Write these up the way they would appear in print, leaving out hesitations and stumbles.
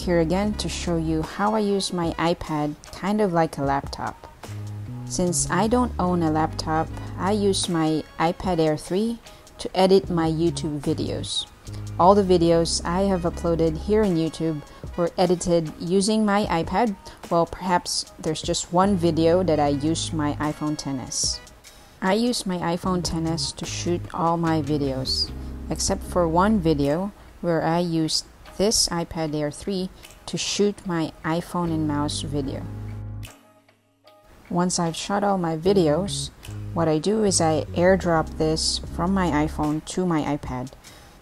here again to show you how I use my iPad kind of like a laptop. Since I don't own a laptop, I use my iPad Air 3 to edit my YouTube videos. All the videos I have uploaded here in YouTube were edited using my iPad. Well, perhaps there's just one video that I used my iPhone XS. I use my iPhone XS to shoot all my videos, except for one video where I used this iPad Air 3 to shoot my iPhone and mouse video. Once I've shot all my videos, what I do is I airdrop this from my iPhone to my iPad,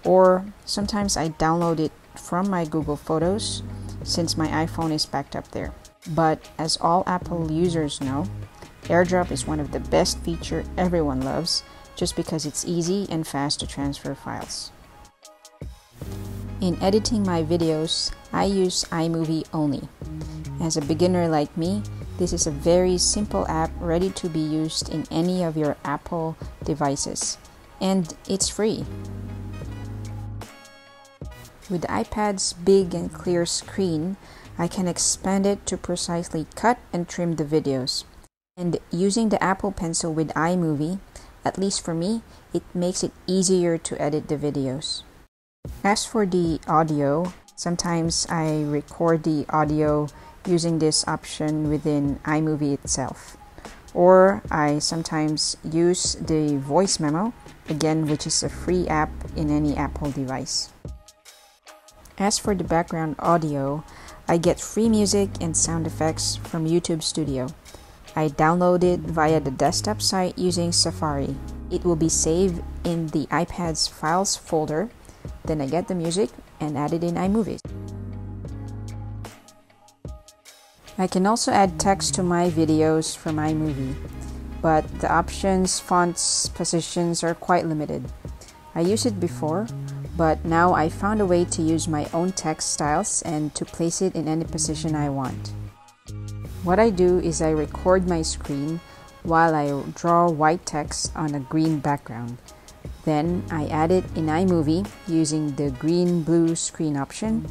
or sometimes I download it from my Google Photos since my iPhone is backed up there. But as all Apple users know, AirDrop is one of the best features everyone loves just because it's easy and fast to transfer files. In editing my videos, I use iMovie only. As a beginner like me, this is a very simple app ready to be used in any of your Apple devices, and it's free. With the iPad's big and clear screen, I can expand it to precisely cut and trim the videos. And using the Apple Pencil with iMovie, at least for me, it makes it easier to edit the videos. As for the audio, sometimes I record the audio using this option within iMovie itself. Or I sometimes use the voice memo, again, which is a free app in any Apple device. As for the background audio, I get free music and sound effects from YouTube Studio. I download it via the desktop site using Safari. It will be saved in the iPad's files folder. Then I get the music and add it in iMovie. I can also add text to my videos from iMovie, but the options, fonts, positions are quite limited. I used it before, but now I found a way to use my own text styles and to place it in any position I want. What I do is I record my screen while I draw white text on a green background. Then I add it in iMovie using the green-blue screen option.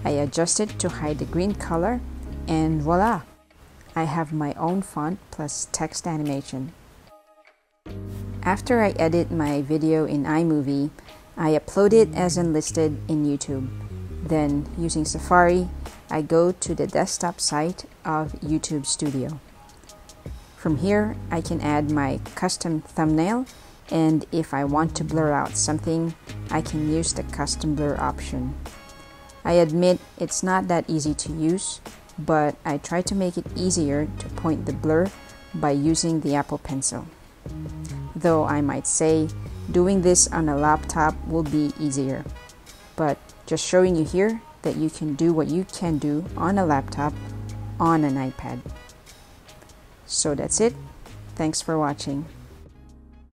I adjust it to hide the green color, and voila! I have my own font plus text animation. After I edit my video in iMovie, I upload it as unlisted in YouTube. Then, using Safari, I go to the desktop site of YouTube Studio. From here, I can add my custom thumbnail, and if I want to blur out something, I can use the custom blur option. I admit it's not that easy to use, but I try to make it easier to point the blur by using the Apple Pencil. Though I might say doing this on a laptop will be easier, but just showing you here that you can do what you can do on a laptop on an iPad. So that's it. Thanks for watching.